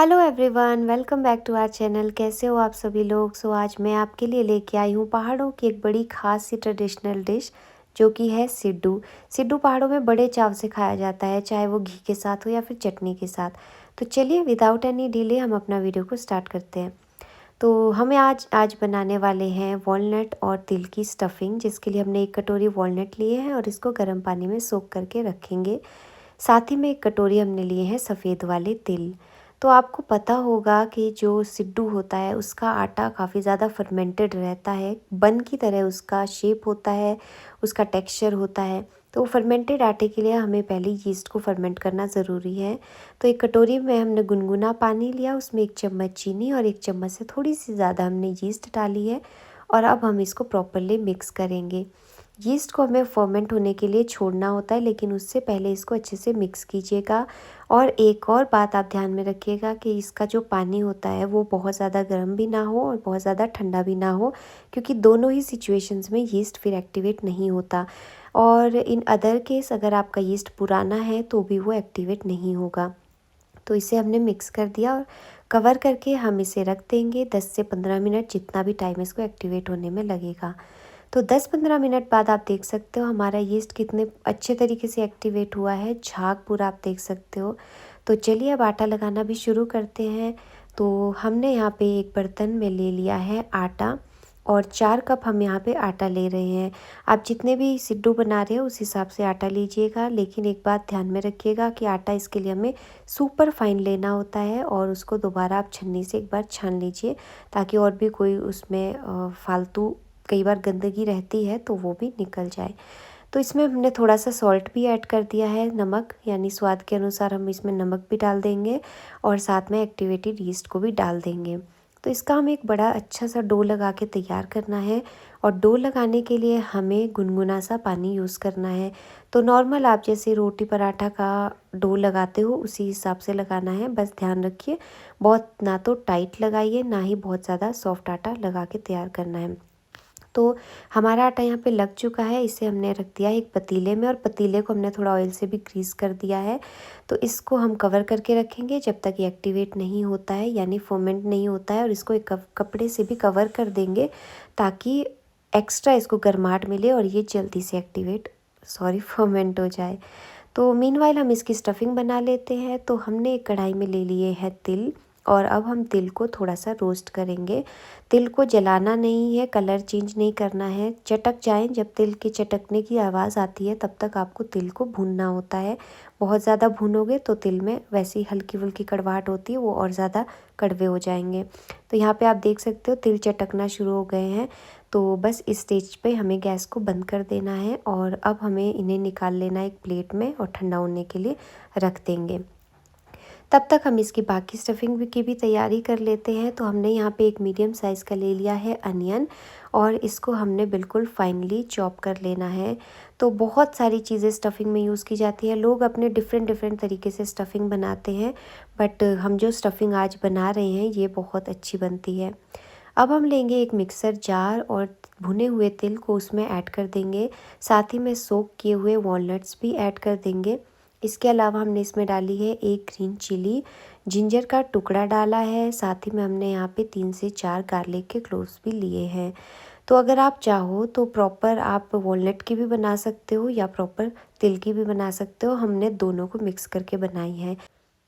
Hello everyone, welcome back to our channel. कैसे हो आप सभी लोग। आज मैं आपके लिए लेके आई हूँ पहाड़ों की एक बड़ी खास सी ट्रेडिशनल डिश जो कि है सिड्डू। सिड्डू पहाड़ों में बड़े चाव से खाया जाता है, चाहे वो घी के साथ हो या फिर चटनी के साथ। तो चलिए विदाउट एनी डिले हम अपना वीडियो को स्टार्ट करते हैं। तो हमें आज आज बनाने वाले हैं वॉलनट और तिल की स्टफ़िंग, जिसके लिए हमने एक कटोरी वॉलनट लिए हैं और इसको गर्म पानी में सोख करके रखेंगे। साथ ही में एक कटोरी हमने लिए हैं सफ़ेद वाले तिल। तो आपको पता होगा कि जो सिड्डू होता है उसका आटा काफ़ी ज़्यादा फर्मेंटेड रहता है, बन की तरह उसका शेप होता है, उसका टेक्सचर होता है। तो फर्मेंटेड आटे के लिए हमें पहले यीस्ट को फर्मेंट करना ज़रूरी है। तो एक कटोरी में हमने गुनगुना पानी लिया, उसमें 1 चम्मच चीनी और 1 चम्मच से थोड़ी सी ज़्यादा हमने यीस्ट डाली है और अब हम इसको प्रॉपरली मिक्स करेंगे। यीस्ट को हमें फर्मेंट होने के लिए छोड़ना होता है, लेकिन उससे पहले इसको अच्छे से मिक्स कीजिएगा। और एक और बात आप ध्यान में रखिएगा कि इसका जो पानी होता है वो बहुत ज़्यादा गर्म भी ना हो और बहुत ज़्यादा ठंडा भी ना हो, क्योंकि दोनों ही सिचुएशंस में यीस्ट फिर एक्टिवेट नहीं होता। और इन अदर केस अगर आपका यीस्ट पुराना है तो भी वो एक्टिवेट नहीं होगा। तो इसे हमने मिक्स कर दिया और कवर करके हम इसे रख देंगे 10 से 15 मिनट, जितना भी टाइम इसको एक्टिवेट होने में लगेगा। तो 10-15 मिनट बाद आप देख सकते हो हमारा यीस्ट कितने अच्छे तरीके से एक्टिवेट हुआ है, झाग पूरा आप देख सकते हो। तो चलिए अब आटा लगाना भी शुरू करते हैं। तो हमने यहाँ पे एक बर्तन में ले लिया है आटा और 4 कप हम यहाँ पे आटा ले रहे हैं। आप जितने भी सिड्डू बना रहे हो उस हिसाब से आटा लीजिएगा, लेकिन एक बात ध्यान में रखिएगा कि आटा इसके लिए हमें सुपर फाइन लेना होता है और उसको दोबारा आप छन्नी से एक बार छान लीजिए, ताकि और भी कोई उसमें फालतू कई बार गंदगी रहती है तो वो भी निकल जाए। तो इसमें हमने थोड़ा सा सॉल्ट भी ऐड कर दिया है, नमक, यानी स्वाद के अनुसार हम इसमें नमक भी डाल देंगे और साथ में एक्टिवेटेड यीस्ट को भी डाल देंगे। तो इसका हमें एक बड़ा अच्छा सा डो लगा के तैयार करना है और डो लगाने के लिए हमें गुनगुना सा पानी यूज़ करना है। तो नॉर्मल आप जैसे रोटी पराठा का डो लगाते हो उसी हिसाब से लगाना है। बस ध्यान रखिए, बहुत ना तो टाइट लगाइए ना ही बहुत ज़्यादा सॉफ्ट आटा लगा के तैयार करना है। तो हमारा आटा यहाँ पे लग चुका है, इसे हमने रख दिया एक पतीले में और पतीले को हमने थोड़ा ऑयल से भी ग्रीस कर दिया है। तो इसको हम कवर करके रखेंगे जब तक ये एक्टिवेट नहीं होता है, यानी फर्मेंट नहीं होता है, और इसको एक कपड़े से भी कवर कर देंगे ताकि एक्स्ट्रा इसको गर्माहट मिले और ये जल्दी से फर्मेंट हो जाए। तो मीनवाइल हम इसकी स्टफ़िंग बना लेते हैं। तो हमने एक कढ़ाई में ले लिए हैं तिल और अब हम तिल को थोड़ा सा रोस्ट करेंगे। तिल को जलाना नहीं है, कलर चेंज नहीं करना है। चटक जाएं, जब तिल के चटकने की आवाज़ आती है तब तक आपको तिल को भूनना होता है। बहुत ज़्यादा भूनोगे तो तिल में वैसी हल्की फुल्की कड़वाहट होती है, वो और ज़्यादा कड़वे हो जाएंगे। तो यहाँ पे आप देख सकते हो तिल चटकना शुरू हो गए हैं। तो बस इस स्टेज पे हमें गैस को बंद कर देना है और अब हमें इन्हें निकाल लेना है एक प्लेट में और ठंडा होने के लिए रख देंगे। तब तक हम इसकी बाकी स्टफ़िंग की भी तैयारी कर लेते हैं। तो हमने यहाँ पे एक मीडियम साइज़ का ले लिया है अनियन और इसको हमने बिल्कुल फाइनली चॉप कर लेना है। तो बहुत सारी चीज़ें स्टफ़िंग में यूज़ की जाती है, लोग अपने डिफरेंट तरीके से स्टफ़िंग बनाते हैं, बट हम जो स्टफ़िंग आज बना रहे हैं ये बहुत अच्छी बनती है। अब हम लेंगे एक मिक्सर जार और भुने हुए तिल को उसमें ऐड कर देंगे, साथ ही में सोक किए हुए वॉलनट्स भी ऐड कर देंगे। इसके अलावा हमने इसमें डाली है एक ग्रीन चिली, जिंजर का टुकड़ा डाला है, साथ ही में हमने यहाँ पे 3 से 4 गार्लिक के क्लोव्स भी लिए हैं। तो अगर आप चाहो तो प्रॉपर आप वॉलनट की भी बना सकते हो या प्रॉपर तिल की भी बना सकते हो, हमने दोनों को मिक्स करके बनाई है।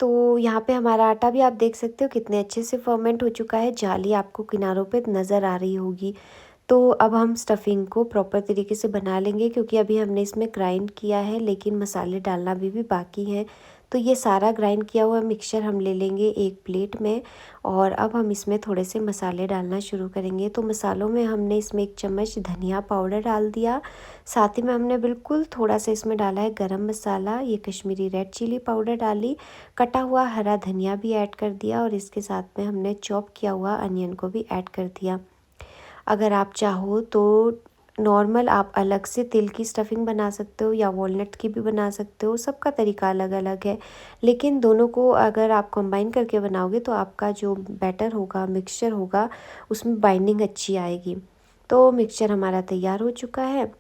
तो यहाँ पे हमारा आटा भी आप देख सकते हो कितने अच्छे से फर्मेंट हो चुका है, जाली आपको किनारों पे नज़र आ रही होगी। तो अब हम स्टफ़िंग को प्रॉपर तरीके से बना लेंगे, क्योंकि अभी हमने इसमें ग्राइंड किया है लेकिन मसाले डालना भी बाकी हैं। तो ये सारा ग्राइंड किया हुआ मिक्सचर हम ले लेंगे एक प्लेट में और अब हम इसमें थोड़े से मसाले डालना शुरू करेंगे। तो मसालों में हमने इसमें 1 चम्मच धनिया पाउडर डाल दिया, साथ ही में हमने बिल्कुल थोड़ा सा इसमें डाला है गरम मसाला, ये कश्मीरी रेड चिली पाउडर डाली, कटा हुआ हरा धनिया भी ऐड कर दिया और इसके साथ में हमने चॉप किया हुआ अनियन को भी ऐड कर दिया। अगर आप चाहो तो नॉर्मल आप अलग से तिल की स्टफ़िंग बना सकते हो या वॉलनट की भी बना सकते हो, सबका तरीका अलग अलग है। लेकिन दोनों को अगर आप कंबाइन करके बनाओगे तो आपका जो बैटर होगा, मिक्सचर होगा, उसमें बाइंडिंग अच्छी आएगी। तो मिक्सचर हमारा तैयार हो चुका है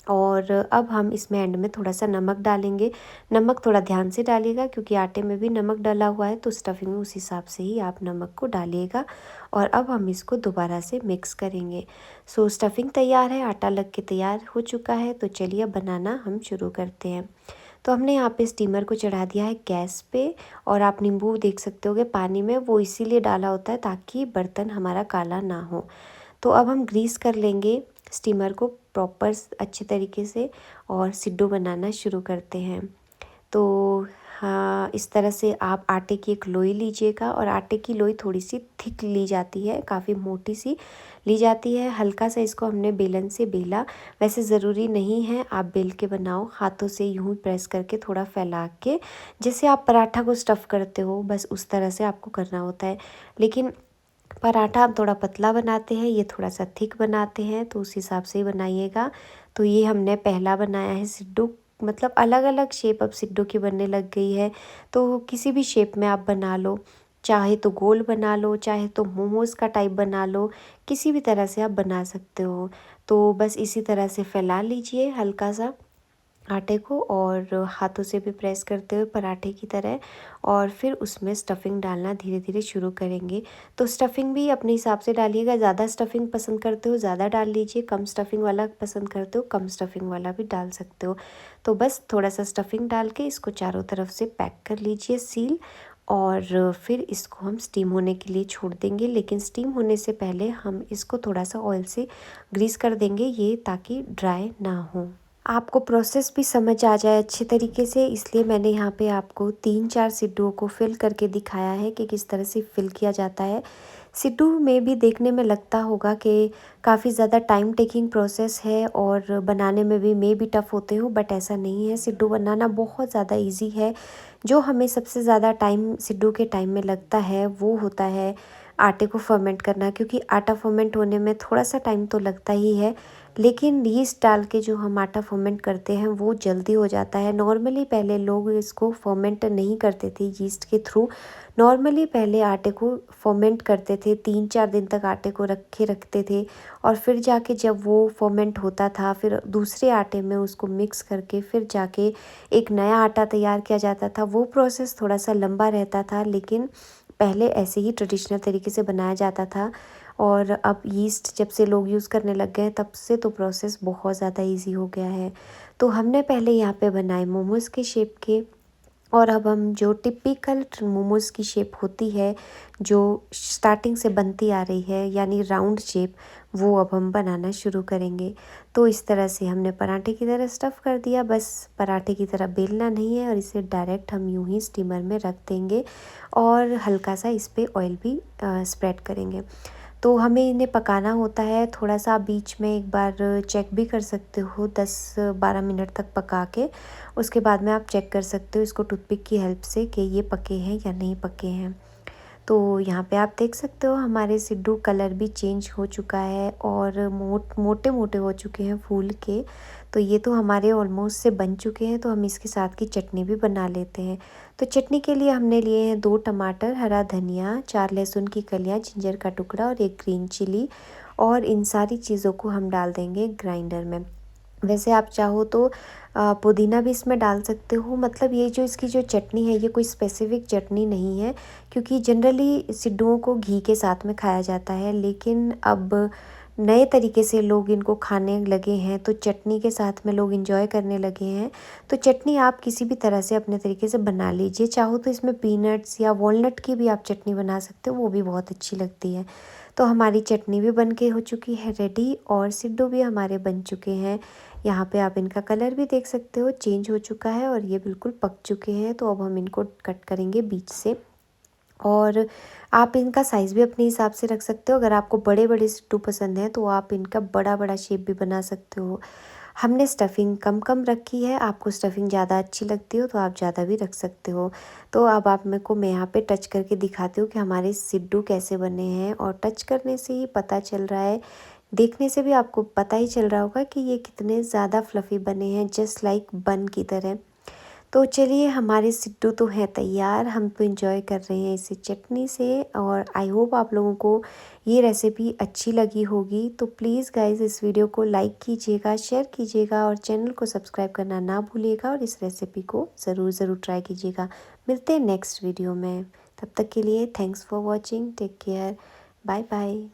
और अब हम इसमें एंड में थोड़ा सा नमक डालेंगे। नमक थोड़ा ध्यान से डालिएगा क्योंकि आटे में भी नमक डला हुआ है, तो स्टफिंग में उस हिसाब से ही आप नमक को डालिएगा। और अब हम इसको दोबारा से मिक्स करेंगे। सो स्टफिंग तैयार है, आटा लग के तैयार हो चुका है। तो चलिए अब बनाना हम शुरू करते हैं। तो हमने यहाँ पे स्टीमर को चढ़ा दिया है गैस पे, और आप नींबू देख सकते होगे पानी में, वो इसीलिए डाला होता है ताकि बर्तन हमारा काला ना हो। तो अब हम ग्रीस कर लेंगे स्टीमर को प्रॉपर अच्छे तरीके से, और सिड्डू बनाना शुरू करते हैं। तो हाँ, इस तरह से आप आटे की एक लोई लीजिएगा, और आटे की लोई थोड़ी सी थिक ली जाती है, काफ़ी मोटी सी ली जाती है। हल्का सा इसको हमने बेलन से बेला। वैसे ज़रूरी नहीं है आप बेल के बनाओ, हाथों से यूँ ही प्रेस करके थोड़ा फैला के, जैसे आप पराठा को स्टफ़ करते हो बस उस तरह से आपको करना होता है। लेकिन पराठा हम थोड़ा पतला बनाते हैं, ये थोड़ा सा थिक बनाते हैं, तो उस हिसाब से ही बनाइएगा। तो ये हमने पहला बनाया है सिड्डू। मतलब अलग अलग शेप अब सिड्डू की बनने लग गई है, तो किसी भी शेप में आप बना लो, चाहे तो गोल बना लो, चाहे तो मोमोज़ का टाइप बना लो, किसी भी तरह से आप बना सकते हो। तो बस इसी तरह से फैला लीजिए हल्का सा आटे को, और हाथों से भी प्रेस करते हुए पराठे की तरह, और फिर उसमें स्टफिंग डालना धीरे धीरे शुरू करेंगे। तो स्टफिंग भी अपने हिसाब से डालिएगा, ज़्यादा स्टफिंग पसंद करते हो ज़्यादा डाल लीजिए, कम स्टफिंग वाला पसंद करते हो कम स्टफिंग वाला भी डाल सकते हो। तो बस थोड़ा सा स्टफिंग डाल के इसको चारों तरफ से पैक कर लीजिए सील, और फिर इसको हम स्टीम होने के लिए छोड़ देंगे। लेकिन स्टीम होने से पहले हम इसको थोड़ा सा ऑयल से ग्रीस कर देंगे, ये ताकि ड्राई ना हो। आपको प्रोसेस भी समझ आ जाए अच्छे तरीके से, इसलिए मैंने यहाँ पे आपको 3-4 सिड्डुओं को फिल करके दिखाया है कि किस तरह से फिल किया जाता है। सिड्डू में भी देखने में लगता होगा कि काफ़ी ज़्यादा टाइम टेकिंग प्रोसेस है, और बनाने में भी मे भी टफ़ होते हो, बट ऐसा नहीं है। सिड्डू बनाना बहुत ज़्यादा इजी है। जो हमें सबसे ज़्यादा टाइम सिड्डू के टाइम में लगता है वो होता है आटे को फर्मेंट करना, क्योंकि आटा फर्मेंट होने में थोड़ा सा टाइम तो लगता ही है। लेकिन यीस्ट डाल के जो हम आटा फर्मेंट करते हैं वो जल्दी हो जाता है। नॉर्मली पहले लोग इसको फर्मेंट नहीं करते थे यीस्ट के थ्रू। नॉर्मली पहले आटे को फर्मेंट करते थे, 3-4 दिन तक आटे को रखते थे, और फिर जाके जब वो फर्मेंट होता था फिर दूसरे आटे में उसको मिक्स करके फिर जाके एक नया आटा तैयार किया जाता था। वो प्रोसेस थोड़ा सा लंबा रहता था, लेकिन पहले ऐसे ही ट्रेडिशनल तरीके से बनाया जाता था। और अब यीस्ट जब से लोग यूज़ करने लग गए हैं तब से तो प्रोसेस बहुत ज़्यादा इजी हो गया है। तो हमने पहले यहाँ पे बनाए मोमोज़ के शेप के, और अब हम जो टिपिकल मोमोज़ की शेप होती है जो स्टार्टिंग से बनती आ रही है, यानी राउंड शेप, वो अब हम बनाना शुरू करेंगे। तो इस तरह से हमने पराठे की तरह स्टफ़ कर दिया, बस पराठे की तरह बेलना नहीं है, और इसे डायरेक्ट हम यूं ही स्टीमर में रख देंगे, और हल्का सा इस पर ऑयल भी स्प्रेड करेंगे। तो हमें इन्हें पकाना होता है थोड़ा सा, बीच में एक बार चेक भी कर सकते हो 10-12 मिनट तक पका के। उसके बाद में आप चेक कर सकते हो इसको टूथपिक की हेल्प से कि ये पके हैं या नहीं पके हैं। तो यहाँ पे आप देख सकते हो हमारे सिड्डू कलर भी चेंज हो चुका है, और मोटे मोटे हो चुके हैं फूल के। तो ये तो हमारे ऑलमोस्ट से बन चुके हैं। तो हम इसके साथ की चटनी भी बना लेते हैं। तो चटनी के लिए हमने लिए हैं 2 टमाटर, हरा धनिया, 4 लहसुन की कलियाँ, जिंजर का टुकड़ा, और 1 ग्रीन चिली, और इन सारी चीज़ों को हम डाल देंगे ग्राइंडर में। वैसे आप चाहो तो पुदीना भी इसमें डाल सकते हो। मतलब ये जो इसकी जो चटनी है ये कोई स्पेसिफ़िक चटनी नहीं है, क्योंकि जनरली सिड्डुओं को घी के साथ में खाया जाता है, लेकिन अब नए तरीके से लोग इनको खाने लगे हैं, तो चटनी के साथ में लोग एंजॉय करने लगे हैं। तो चटनी आप किसी भी तरह से अपने तरीके से बना लीजिए। चाहो तो इसमें पीनट्स या वॉलनट की भी आप चटनी बना सकते हो, वो भी बहुत अच्छी लगती है। तो हमारी चटनी भी बन के हो चुकी है रेडी, और सिड्डू भी हमारे बन चुके हैं। यहाँ पे आप इनका कलर भी देख सकते हो चेंज हो चुका है, और ये बिल्कुल पक चुके हैं। तो अब हम इनको कट करेंगे बीच से, और आप इनका साइज़ भी अपने हिसाब से रख सकते हो। अगर आपको बड़े बड़े सिड्डू पसंद हैं तो आप इनका बड़ा बड़ा शेप भी बना सकते हो। हमने स्टफिंग कम कम रखी है, आपको स्टफिंग ज़्यादा अच्छी लगती हो तो आप ज़्यादा भी रख सकते हो। तो अब आप मेरे को, मैं यहाँ पे टच करके दिखाती हूँ कि हमारे सिड्डू कैसे बने हैं, और टच करने से ही पता चल रहा है, देखने से भी आपको पता ही चल रहा होगा कि ये कितने ज़्यादा फ्लफ़ी बने हैं, जस्ट लाइक बन की तरह। तो चलिए हमारे सिड्डू तो हैं तैयार, हम तो एंजॉय कर रहे हैं इसे चटनी से। और आई होप आप लोगों को ये रेसिपी अच्छी लगी होगी। तो प्लीज़ गाइस इस वीडियो को लाइक कीजिएगा, शेयर कीजिएगा और चैनल को सब्सक्राइब करना ना भूलिएगा और इस रेसिपी को ज़रूर ट्राई कीजिएगा। मिलते हैं नेक्स्ट वीडियो में, तब तक के लिए thanks for watching, take care, bye bye.